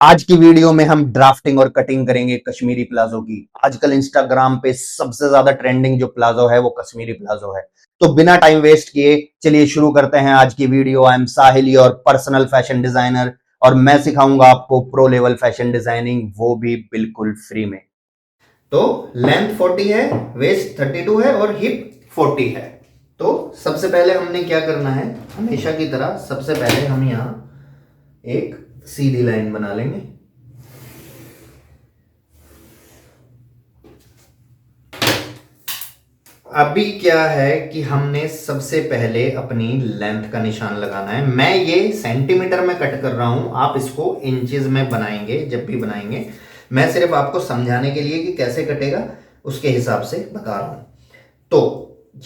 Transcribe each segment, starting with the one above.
आज की वीडियो में हम ड्राफ्टिंग और कटिंग करेंगे कश्मीरी प्लाजो की। आजकल इंस्टाग्राम पे सबसे ज्यादा ट्रेंडिंग जो प्लाजो है वो कश्मीरी प्लाजो है। तो बिना टाइम वेस्ट किए चलिए शुरू करते हैं आज की वीडियो। आई एम साहिल और पर्सनल फैशन डिजाइनर और मैं सिखाऊंगा आपको प्रो लेवल फैशन डिजाइनिंग, वो भी बिल्कुल फ्री में। तो लेंथ 40 है, वेस्ट 32 है और हिप 40 है। तो सबसे पहले हमने क्या करना है, हमेशा की तरह सबसे पहले हम यहां एक सीधी लाइन बना लेंगे। अभी क्या है कि हमने सबसे पहले अपनी लेंथ का निशान लगाना है। मैं ये सेंटीमीटर में कट कर रहा हूं, आप इसको इंचेस में बनाएंगे जब भी बनाएंगे। मैं सिर्फ आपको समझाने के लिए कि कैसे कटेगा उसके हिसाब से बता रहा हूं। तो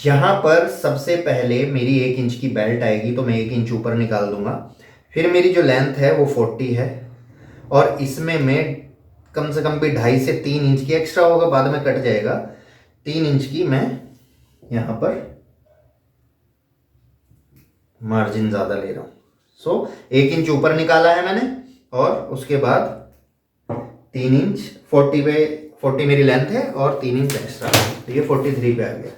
यहां पर सबसे पहले मेरी 1 इंच की बेल्ट आएगी, तो मैं 1 इंच ऊपर निकाल दूंगा। फिर मेरी जो लेंथ है वो 40 है और इसमें मैं कम से कम भी 2.5 से 3 इंच की, एक्स्ट्रा होगा बाद में कट जाएगा, 3 इंच की मैं यहां पर मार्जिन ज्यादा ले रहा हूं। सो 1 इंच ऊपर निकाला है मैंने और उसके बाद 3 इंच 40 पे, 40 मेरी लेंथ है और 3 इंच एक्स्ट्रा, तो ये 43 पे आ गया।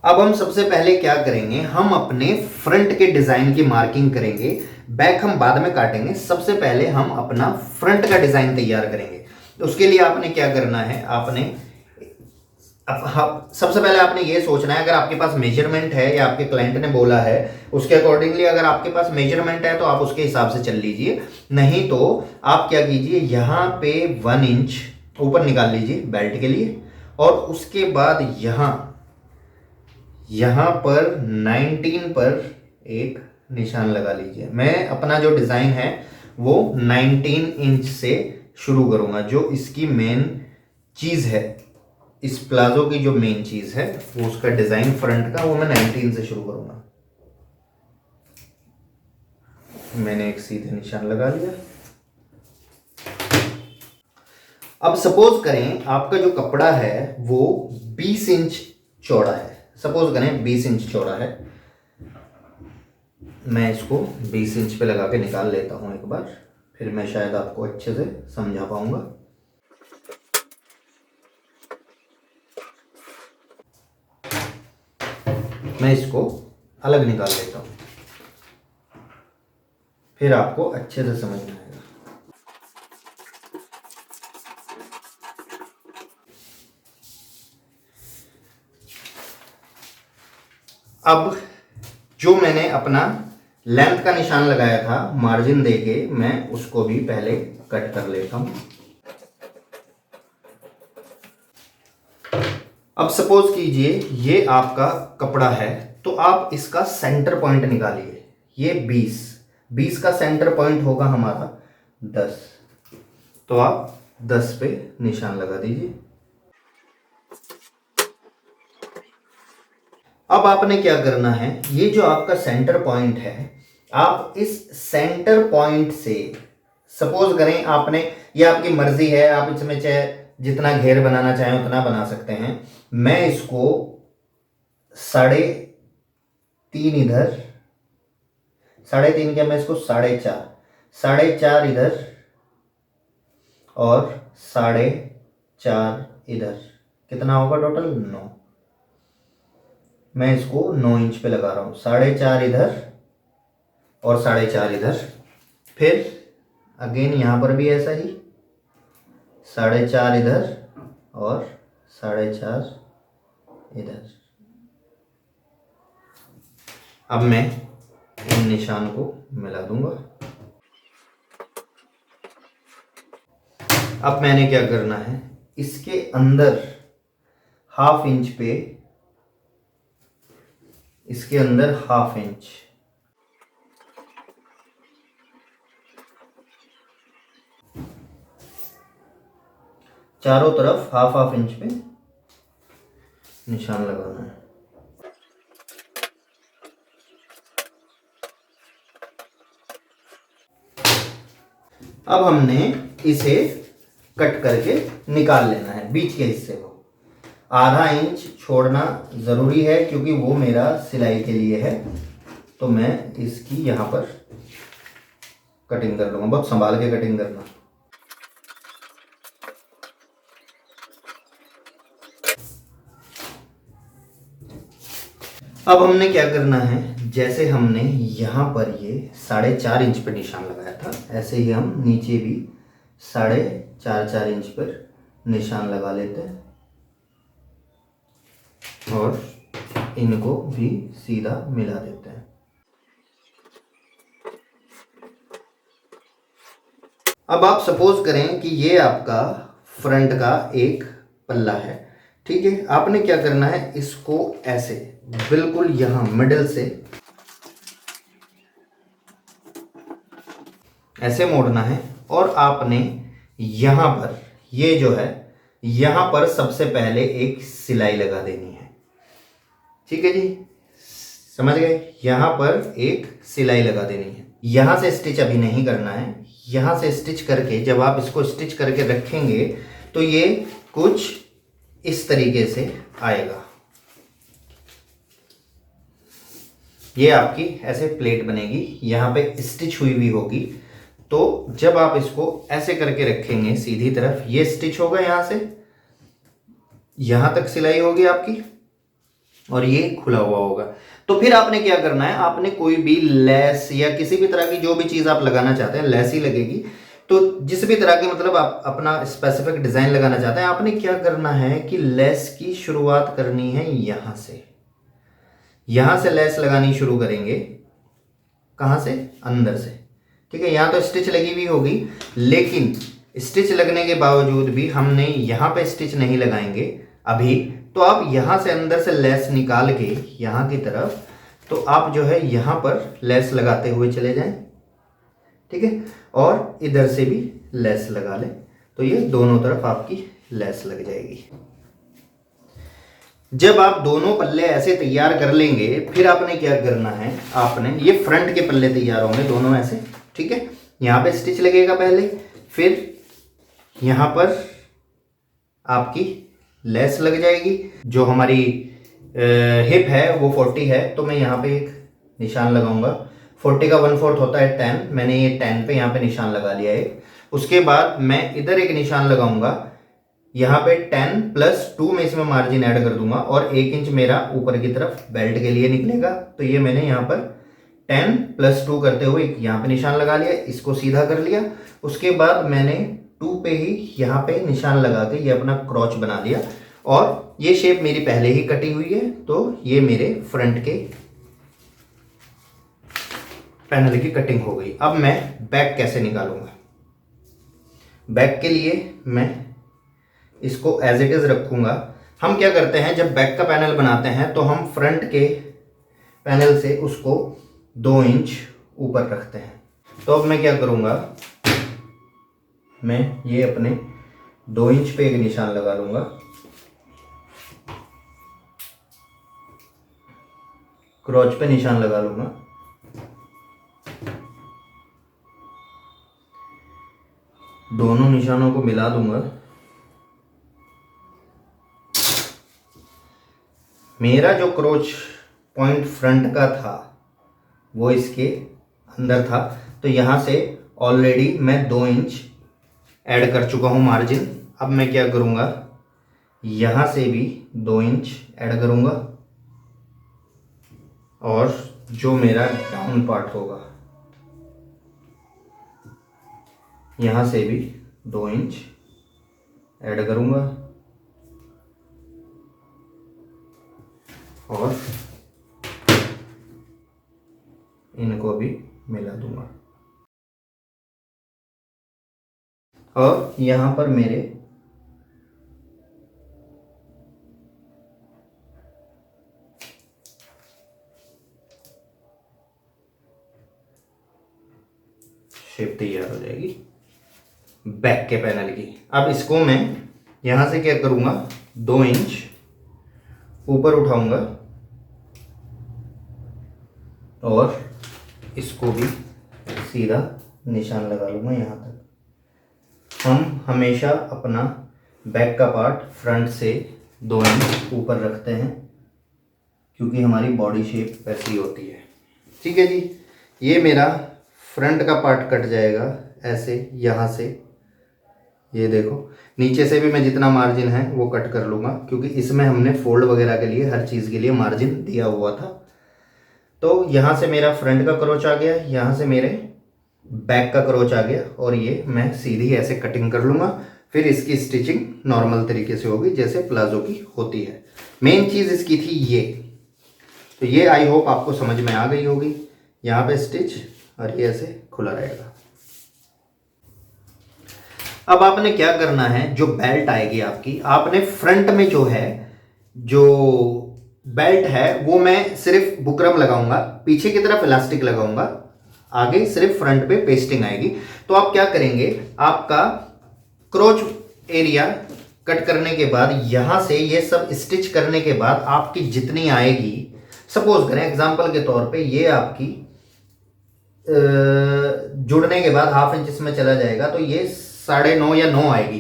अब हम सबसे पहले क्या करेंगे, हम अपने फ्रंट के डिजाइन की मार्किंग करेंगे। बैक हम बाद में काटेंगे, सबसे पहले हम अपना फ्रंट का डिजाइन तैयार करेंगे। तो उसके लिए आपने क्या करना है, सबसे पहले आपने ये सोचना है, अगर आपके पास मेजरमेंट है या आपके क्लाइंट ने बोला है उसके अकॉर्डिंगली, अगर आपके पास मेजरमेंट है तो आप उसके हिसाब से चल लीजिए। नहीं तो आप क्या कीजिए, यहां पे 1 इंच ऊपर निकाल लीजिए बेल्ट के लिए और उसके बाद यहां पर 19 पर एक निशान लगा लीजिए। मैं अपना जो डिजाइन है वो 19 इंच से शुरू करूंगा। जो इसकी मेन चीज है, इस प्लाजो की जो मेन चीज है वो उसका डिजाइन फ्रंट का, वो मैं 19 से शुरू करूंगा। मैंने एक सीधे निशान लगा लिया। अब सपोज करें आपका जो कपड़ा है वो 20 इंच चौड़ा है, सपोज करें 20 इंच चौड़ा है। मैं इसको 20 इंच पे लगा के निकाल लेता हूं एक बार, फिर मैं शायद आपको अच्छे से समझा पाऊंगा। मैं इसको अलग निकाल लेता हूं, फिर आपको अच्छे से समझ में आएगा। अब जो मैंने अपना लेंथ का निशान लगाया था मार्जिन देके, मैं उसको भी पहले कट कर लेता हूं। अब सपोज कीजिए ये आपका कपड़ा है, तो आप इसका सेंटर पॉइंट निकालिए। ये 20 का सेंटर पॉइंट होगा हमारा 10, तो आप 10 पे निशान लगा दीजिए। अब आपने क्या करना है, ये जो आपका सेंटर पॉइंट है, आप इस सेंटर पॉइंट से, सपोज करें आपने, ये आपकी मर्जी है, आप इसमें चाहे जितना घेर बनाना चाहें उतना बना सकते हैं। मैं इसको 3.5 इधर, 3.5 क्या, मैं इसको 4.5 इधर और 4.5 इधर, कितना होगा टोटल 9। मैं इसको 9 इंच पे लगा रहा हूं, 4.5 इधर और 4.5 इधर। फिर अगेन यहां पर भी ऐसा ही 4.5 इधर और 4.5 इधर। अब मैं इन निशान को मिला दूंगा। अब मैंने क्या करना है, इसके अंदर 1/2 इंच पे, इसके अंदर 1/2 इंच, चारों तरफ 1/2 इंच पे निशान लगाना है। अब हमने इसे कट करके निकाल लेना है बीच के हिस्से को। 1/2 इंच छोड़ना जरूरी है क्योंकि वो मेरा सिलाई के लिए है। तो मैं इसकी यहाँ पर कटिंग कर लूँगा। बहुत संभाल के कटिंग करना। अब हमने क्या करना है, जैसे हमने यहाँ पर ये 4.5 इंच पर निशान लगाया था, ऐसे ही हम नीचे भी 4.5 इंच पर निशान लगा लेते हैं और इनको भी सीधा मिला देते हैं। अब आप सपोज करें कि ये आपका फ्रंट का एक पल्ला है, ठीक है। आपने क्या करना है, इसको ऐसे बिल्कुल यहां मिडिल से ऐसे मोड़ना है और आपने यहां पर ये जो है यहां पर सबसे पहले एक सिलाई लगा देनी है, ठीक है जी, समझ गए। यहां पर एक सिलाई लगा देनी है। यहां से स्टिच अभी नहीं करना है, यहां से स्टिच करके जब आप इसको स्टिच करके रखेंगे तो ये कुछ इस तरीके से आएगा। ये आपकी ऐसे प्लेट बनेगी, यहाँ पे स्टिच हुई हुई होगी। तो जब आप इसको ऐसे करके रखेंगे सीधी तरफ, ये स्टिच होगा, यहां से यहां तक सिलाई होगी आपकी और ये खुला हुआ होगा। तो फिर आपने क्या करना है, आपने कोई भी लेस या किसी भी तरह की जो भी चीज आप लगाना चाहते हैं, लेस ही लगेगी। तो जिस भी तरह की मतलब आप अपना स्पेसिफिक डिजाइन लगाना चाहते हैं, आपने क्या करना है कि लेस की शुरुआत करनी है यहां से। यहां से लेस लगानी शुरू करेंगे, कहां से, अंदर से, ठीक है। यहां तो स्टिच लगी हुई होगी, लेकिन स्टिच लगने के बावजूद भी हमने यहां पे स्टिच नहीं लगाएंगे अभी। तो आप यहां से अंदर से लेस निकाल के यहां की तरफ, तो आप जो है यहां पर लेस लगाते हुए चले जाएं, ठीक है। और इधर से भी लेस लगा लें, तो ये दोनों तरफ आपकी लेस लग जाएगी। जब आप दोनों पल्ले ऐसे तैयार कर लेंगे, फिर आपने क्या करना है, आपने ये फ्रंट के पल्ले तैयार होंगे दोनों ऐसे, ठीक है। यहां पे स्टिच लगेगा पहले, फिर यहां पर आपकी लेस लग जाएगी। जो हमारी हिप है वो 40 है, तो मैं यहाँ पे एक निशान लगाऊंगा। 40 का 1/4 होता है 10, मैंने ये 10 पे यहाँ पे निशान लगा लिया है। उसके बाद मैं इधर एक निशान लगाऊंगा, यहाँ पे 10 + 2 में इसमें मार्जिन ऐड कर दूंगा और 1 इंच मेरा ऊपर की तरफ बेल्ट के लिए निकलेगा। तो ये मैंने यहाँ पर 10 + 2 करते हुए यहाँ पे निशान लगा लिया, इसको सीधा कर लिया। उसके बाद मैंने 2 पे ही यहाँ पे निशान लगा के ये अपना क्रॉच बना लिया और ये शेप मेरी पहले ही कटी हुई है। तो ये मेरे फ्रंट के पैनल की कटिंग हो गई। अब मैं बैक कैसे निकालूंगा, बैक के लिए मैं इसको एज इट इज रखूंगा। हम क्या करते हैं, जब बैक का पैनल बनाते हैं तो हम फ्रंट के पैनल से उसको 2 इंच ऊपर रखते हैं। तो अब मैं क्या करूंगा, मैं ये अपने 2 इंच पे एक निशान लगा लूंगा, क्रॉच पे निशान लगा लूंगा, दोनों निशानों को मिला दूंगा। मेरा जो क्रोच पॉइंट फ्रंट का था वो इसके अंदर था, तो यहाँ से ऑलरेडी मैं 2 इंच ऐड कर चुका हूँ मार्जिन। अब मैं क्या करूँगा, यहाँ से भी 2 इंच ऐड करूँगा और जो मेरा डाउन पार्ट होगा यहाँ से भी 2 इंच ऐड करूँगा और इनको भी मिला दूंगा। और यहाँ पर मेरे शेप तैयार हो जाएगी बैक के पैनल की। अब इसको मैं यहाँ से क्या करूँगा, 2 इंच ऊपर उठाऊंगा और इसको भी सीधा निशान लगा लूँगा यहाँ तक। हम हमेशा अपना बैक का पार्ट फ्रंट से 2 इंच ऊपर रखते हैं क्योंकि हमारी बॉडी शेप वैसी होती है। ठीक है जी। ये मेरा फ्रंट का पार्ट कट जाएगा ऐसे, यहाँ से ये देखो। नीचे से भी मैं जितना मार्जिन है वो कट कर लूँगा, क्योंकि इसमें हमने फोल्ड वगैरह के लिए हर चीज़ के लिए मार्जिन दिया हुआ था। तो यहाँ से मेरा फ्रंट का क्रोच आ गया, यहाँ से मेरे बैक का क्रोच आ गया, और ये मैं सीधी ऐसे कटिंग कर लूँगा। फिर इसकी स्टिचिंग नॉर्मल तरीके से होगी जैसे प्लाजो की होती है। मेन चीज़ इसकी थी ये। तो ये आई होप आपको समझ में आ गई होगी। यहाँ पे स्टिच और ये ऐसे खुला रहेगा। अब आपने क्या करना है, जो बेल्ट आएगी आपकी, आपने फ्रंट में जो है, जो बेल्ट है वो मैं सिर्फ बुकरम लगाऊंगा, पीछे की तरफ इलास्टिक लगाऊंगा, आगे सिर्फ फ्रंट पे पेस्टिंग आएगी। तो आप क्या करेंगे, आपका क्रोच एरिया कट करने के बाद यहां से ये सब स्टिच करने के बाद आपकी जितनी आएगी, सपोज करें एग्जांपल के तौर पे ये आपकी जुड़ने के बाद हाफ इंच इसमें चला जाएगा, तो ये 9.5 या 9 आएगी।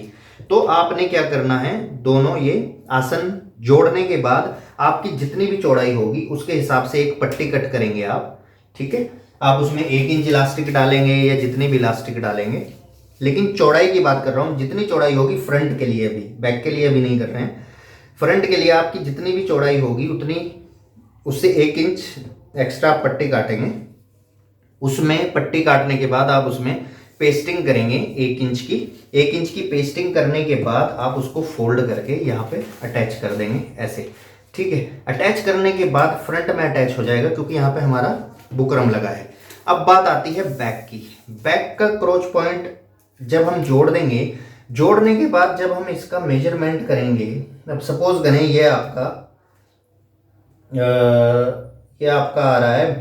तो आपने क्या करना है, दोनों ये आसन जोड़ने के बाद आपकी जितनी भी चौड़ाई होगी उसके हिसाब से एक पट्टी कट करेंगे आप। ठीक है, आप उसमें 1 इंच इलास्टिक डालेंगे या जितनी भी इलास्टिक डालेंगे, लेकिन चौड़ाई की बात कर रहा हूं, जितनी चौड़ाई होगी फ्रंट के लिए, भी बैक के लिए भी नहीं कर रहे हैं, फ्रंट के लिए आपकी जितनी भी चौड़ाई होगी उतनी, उससे 1 इंच एक्स्ट्रा पट्टी काटेंगे। उसमें पट्टी काटने के बाद आप उसमें पेस्टिंग करेंगे 1 इंच की। 1 इंच की पेस्टिंग करने के बाद आप उसको फोल्ड करके यहाँ पे अटैच कर देंगे ऐसे। ठीक है, अटैच करने के बाद फ्रंट में अटैच हो जाएगा क्योंकि यहाँ पे हमारा बुकरम लगा है। अब बात आती है बैक की। बैक का क्रोच पॉइंट जब हम जोड़ देंगे, जोड़ने के बाद जब हम इसका मेजरमेंट करेंगे, अब सपोज करें ये आपका आ रहा है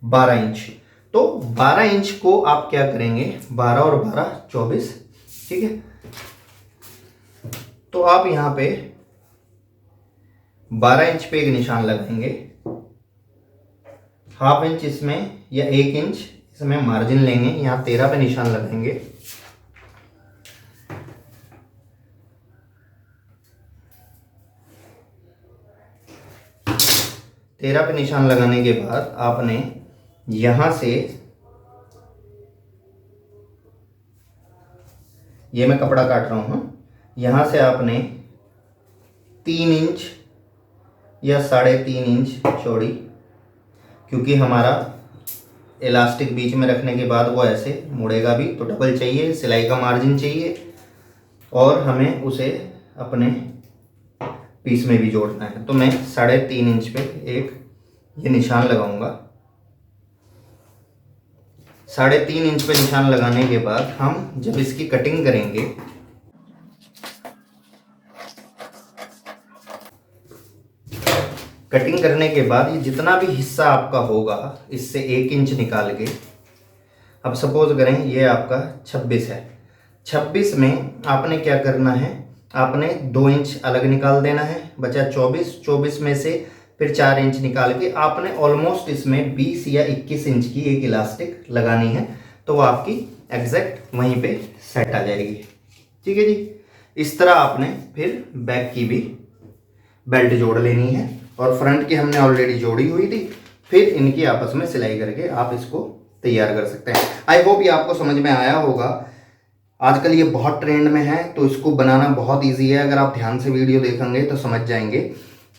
12 इंच। तो 12 इंच को आप क्या करेंगे, 12 और 12 24। ठीक है, तो आप यहां पे 12 इंच पे एक निशान लगाएंगे, हाफ इंच इसमें या 1 इंच इसमें मार्जिन लेंगे, यहां 13 पे निशान लगाएंगे। तेरह पे निशान लगाने के बाद आपने यहां से, ये मैं कपड़ा काट रहा हूं, यहां से आपने 3 इंच या 3.5 इंच चौड़ी, क्योंकि हमारा इलास्टिक बीच में रखने के बाद वो ऐसे मुड़ेगा भी, तो डबल चाहिए, सिलाई का मार्जिन चाहिए, और हमें उसे अपने पीस में भी जोड़ना है। तो मैं 3.5 इंच पे एक ये निशान लगाऊंगा। 3.5 इंच पे निशान लगाने के बाद हम जब इसकी कटिंग करेंगे, कटिंग करने के बाद ये जितना भी हिस्सा आपका होगा इससे 1 इंच निकाल के, अब सपोज करें ये आपका 26 है, 26 में आपने क्या करना है, आपने 2 इंच अलग निकाल देना है, बचा 24 में से फिर 4 इंच निकाल के आपने ऑलमोस्ट इसमें 20 या 21 इंच की एक इलास्टिक लगानी है, तो वो आपकी एग्जैक्ट वहीं पे सेट आ जाएगी। ठीक है जी, इस तरह आपने फिर बैक की भी बेल्ट जोड़ लेनी है, और फ्रंट की हमने ऑलरेडी जोड़ी हुई थी, फिर इनकी आपस में सिलाई करके आप इसको तैयार कर सकते हैं। आई होप ये आपको समझ में आया होगा। आजकल ये बहुत ट्रेंड में है, तो इसको बनाना बहुत इजी है, अगर आप ध्यान से वीडियो देखेंगे तो समझ जाएंगे।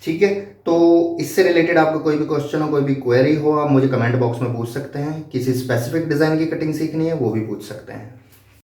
ठीक है, तो इससे रिलेटेड आपको कोई भी क्वेश्चन हो, कोई भी क्वेरी हो, आप मुझे कमेंट बॉक्स में पूछ सकते हैं। किसी स्पेसिफिक डिज़ाइन की कटिंग सीखनी है वो भी पूछ सकते हैं।